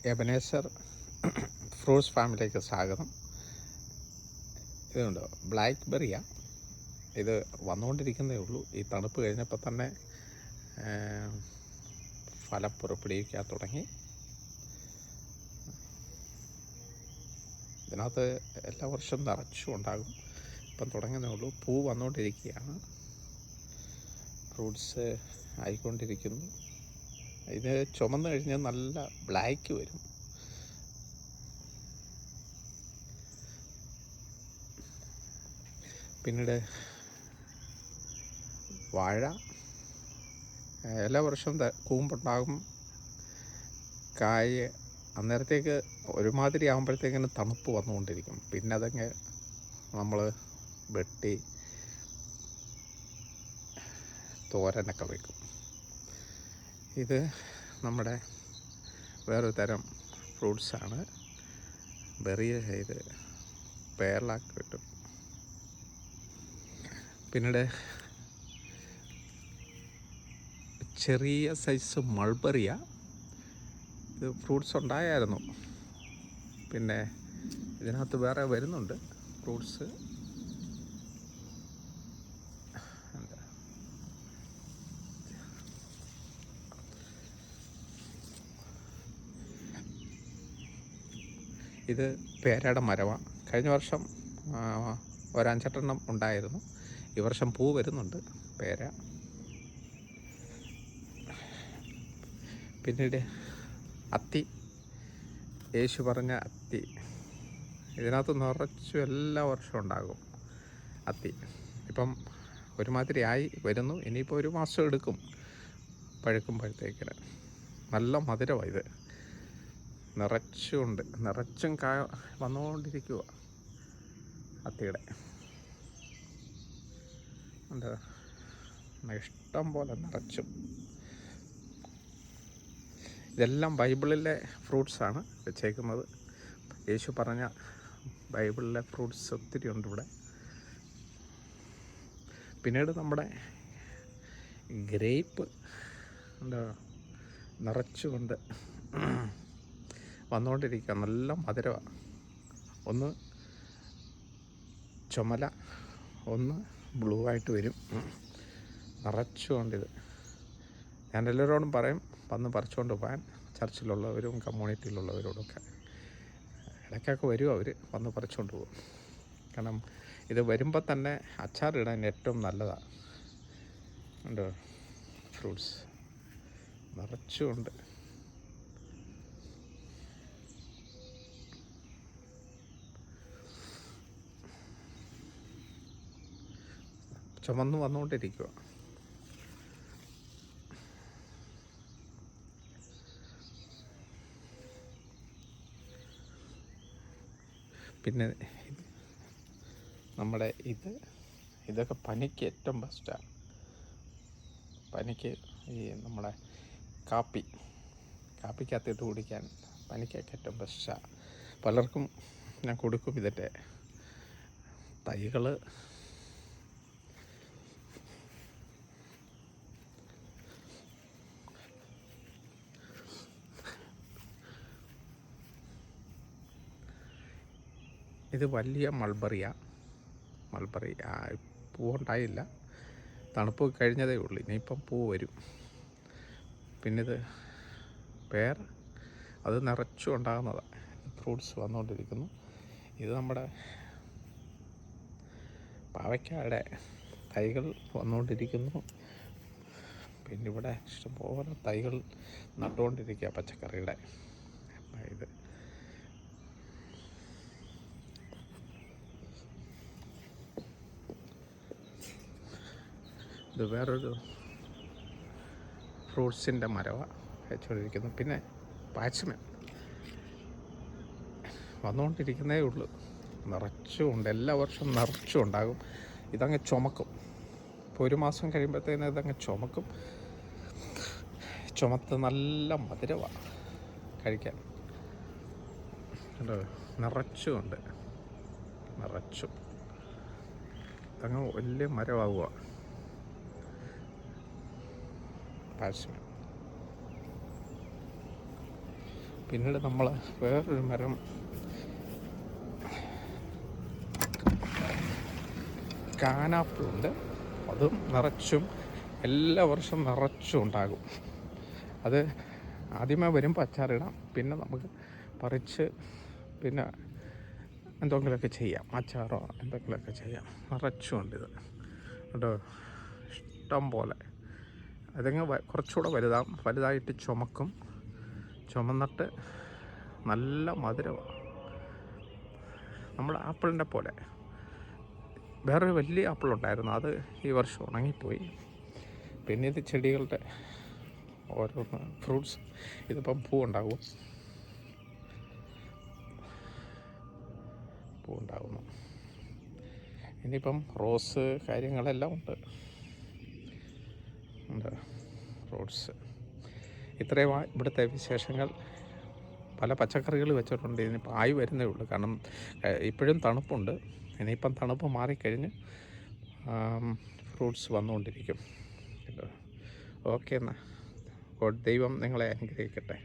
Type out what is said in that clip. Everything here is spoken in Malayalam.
എബനേസർ ഫ്രൂട്ട്സ് ഫാമിലേക്ക് സ്വാഗതം. ഇതുണ്ട്, ബ്ലാക്ക് ബെറിയാണ്. ഇത് വന്നുകൊണ്ടിരിക്കുന്നേ ഉള്ളൂ. ഈ തണുപ്പ് കഴിഞ്ഞപ്പോൾ തന്നെ ഫലം പുറപ്പെടുവിക്കാൻ തുടങ്ങി. ഇതിനകത്ത് എല്ലാ വർഷവും നിറച്ചും ഉണ്ടാകും. ഇപ്പം തുടങ്ങുന്നേ ഉള്ളൂ. പൂ വന്നുകൊണ്ടിരിക്കുകയാണ്, ഫ്രൂട്ട്സ് ആയിക്കൊണ്ടിരിക്കുന്നു. ഇത് ചുമന്ന് കഴിഞ്ഞാൽ നല്ല ബ്ലാക്ക് വരും. പിന്നീട് വാഴ എല്ലാ വർഷവും കൂമ്പുണ്ടാകും, കായ് അന്നേരത്തേക്ക് ഒരുമാതിരി ആകുമ്പോഴത്തേക്കിന് തണുപ്പ് വന്നുകൊണ്ടിരിക്കും. പിന്നെ അതങ്ങ് നമ്മൾ വെട്ടി തോരനൊക്കെ വയ്ക്കും. ഇത് നമ്മുടെ വേറൊരു തരം ഫ്രൂട്ട്സാണ്. ബെറി ഇത് പേരലാക്കി കിട്ടും. പിന്നീട് ചെറിയ സൈസ് മൾബറിയ. ഇത് ഫ്രൂട്ട്സ് ഉണ്ടായിരുന്നു, പിന്നെ ഇതിനകത്ത് വേറെ വരുന്നുണ്ട് ഫ്രൂട്ട്സ്. ഇത് പേരയുടെ മരമാണ്. കഴിഞ്ഞ വർഷം ഒരഞ്ചെട്ടെണ്ണം ഉണ്ടായിരുന്നു. ഈ വർഷം പൂ വരുന്നുണ്ട് പേര. പിന്നീട് അത്തി, യേശു പറഞ്ഞ അത്തി. ഇതിനകത്ത് നിറച്ചും എല്ലാ വർഷവും ഉണ്ടാകും അത്തി. ഇപ്പം ഒരുമാതിരി ആയി വരുന്നു. ഇനിയിപ്പോൾ ഒരു മാസം എടുക്കും പഴുക്കുമ്പോഴത്തേക്കിന്. നല്ല മധുരമാണ് ഇത്. നിറച്ചുണ്ട്, നിറച്ചും കായ വന്നുകൊണ്ടിരിക്കുക അത്തിയുടെ. എന്താ ഇഷ്ടം പോലെ നിറച്ചും. ഇതെല്ലാം ബൈബിളിലെ ഫ്രൂട്ട്സാണ് വെച്ചേക്കുന്നത്. യേശു പറഞ്ഞ ബൈബിളിലെ ഫ്രൂട്ട്സ് ഒത്തിരി ഉണ്ട് ഇവിടെ. പിന്നീട് നമ്മുടെ ഗ്രേപ്പ് എന്താ നിറച്ചുകൊണ്ട് വന്നുകൊണ്ടിരിക്കുക. നല്ല മധുരമാണ്. ഒന്ന് ചുമല, ഒന്ന് ബ്ലൂ ആയിട്ട് വരും. നിറച്ചുകൊണ്ടിത്. ഞാൻ എല്ലാവരോടും പറയും വന്ന് പറിച്ചുകൊണ്ട് പോകാൻ. ചർച്ചിലുള്ളവരും കമ്മ്യൂണിറ്റിയിലുള്ളവരോടൊക്കെ ഇടയ്ക്കൊക്കെ വരും അവർ, വന്ന് പറിച്ചുകൊണ്ട് പോകും. കാരണം ഇത് വരുമ്പോൾ തന്നെ അച്ചാറിടാൻ ഏറ്റവും നല്ലതാണ്. ഉണ്ട് ഫ്രൂട്ട്സ് നിറച്ചുമുണ്ട്. ചുമന്ന് വന്നുകൊണ്ടിരിക്കുക. പിന്നെ നമ്മുടെ ഇതൊക്കെ പനിക്ക് ഏറ്റവും ബെസ്റ്റാണ്. പനിക്ക് ഈ നമ്മുടെ കാപ്പിക്കകത്തിട്ട് കുടിക്കാൻ പനിക്കൊക്കെ ഏറ്റവും ബെസ്റ്റാണ്. പലർക്കും ഞാൻ കൊടുക്കും ഇതിൻ്റെ തൈകൾ. ഇത് വലിയ മൾബറി പൂവുണ്ടായില്ല, തണുപ്പ് കഴിഞ്ഞതേ ഉള്ളൂ. ഇനിയിപ്പം പൂ വരും. പിന്നിത് അത് നിറച്ചും ഉണ്ടാകുന്നതാണ്. ഫ്രൂട്ട്സ് വന്നുകൊണ്ടിരിക്കുന്നു. ഇത് നമ്മുടെ പാവയ്ക്കയുടെ തൈകൾ വന്നുകൊണ്ടിരിക്കുന്നു. പിന്നെ ഇവിടെ ഇഷ്ടംപോലെ തൈകൾ നട്ടുകൊണ്ടിരിക്കുക പച്ചക്കറിയുടെ. ഇത് വേറൊരു ഫ്രൂട്ട്സിൻ്റെ മരമാണ് വെച്ചുകൊണ്ടിരിക്കുന്നു. പിന്നെ പാച്ച്മൻ വന്നുകൊണ്ടിരിക്കുന്നേ ഉള്ളൂ. നിറച്ചുമുണ്ട്, എല്ലാ വർഷവും നിറച്ചും ഉണ്ടാകും. ഇതങ്ങ് ചുമക്കും. ഇപ്പോൾ ഒരു മാസം കഴിയുമ്പോഴത്തേന് ഇതങ്ങ് ചുമക്കും. ചുമത്ത് നല്ല മധുരമാണ് കഴിക്കാൻ. നിറച്ചുമുണ്ട്, നിറച്ചും. ഇതങ്ങ് വലിയ മരമാവുക പാച്ച്മൻ. പിന്നീട് നമ്മൾ വേറൊരു മരം കാനാപ്പിളുണ്ട്. അതും നിറച്ചും എല്ലാ വർഷവും നിറച്ചും ഉണ്ടാകും. അത് ആദ്യമേ വരുമ്പോൾ അച്ചാറിടാം, പിന്നെ നമുക്ക് പറിച്ച് പിന്നെ എന്തെങ്കിലുമൊക്കെ ചെയ്യാം, അച്ചാറോ എന്തെങ്കിലുമൊക്കെ ചെയ്യാം. നിറച്ചുമുണ്ട് ഇത് കേട്ടോ, ഇഷ്ടം പോലെ. അതങ്ങ് കുറച്ചുകൂടെ വലുതായിട്ട് ചുമന്നിട്ട് നല്ല മധുരമാണ്. നമ്മുടെ ആപ്പിളിൻ്റെ പോലെ. വേറൊരു വലിയ ആപ്പിളുണ്ടായിരുന്നു, അത് ഈ വർഷം ഉണങ്ങിപ്പോയി. പിന്നെ ഇത് ചെടികളുടെ ഓരോന്ന് ഫ്രൂട്ട്സ്. ഇതിപ്പം പൂവുണ്ടാകുന്നു. ഇനിയിപ്പം റോസ് കാര്യങ്ങളെല്ലാം ഉണ്ട് ഫ്രൂട്ട്സ്. ഇത്രയും ഇവിടുത്തെ വിശേഷങ്ങൾ. പല പച്ചക്കറികൾ വെച്ചിട്ടുണ്ട്. ഇതിനിപ്പോൾ ആയി വരുന്നേ ഉള്ളൂ, കാരണം ഇപ്പോഴും തണുപ്പുണ്ട്. ഇനിയിപ്പം തണുപ്പ് മാറിക്കഴിഞ്ഞ് ഫ്രൂട്ട്സ് വന്നുകൊണ്ടിരിക്കും. ഓക്കെ എന്നാൽ ദൈവം നിങ്ങളെ അനുഗ്രഹിക്കട്ടെ.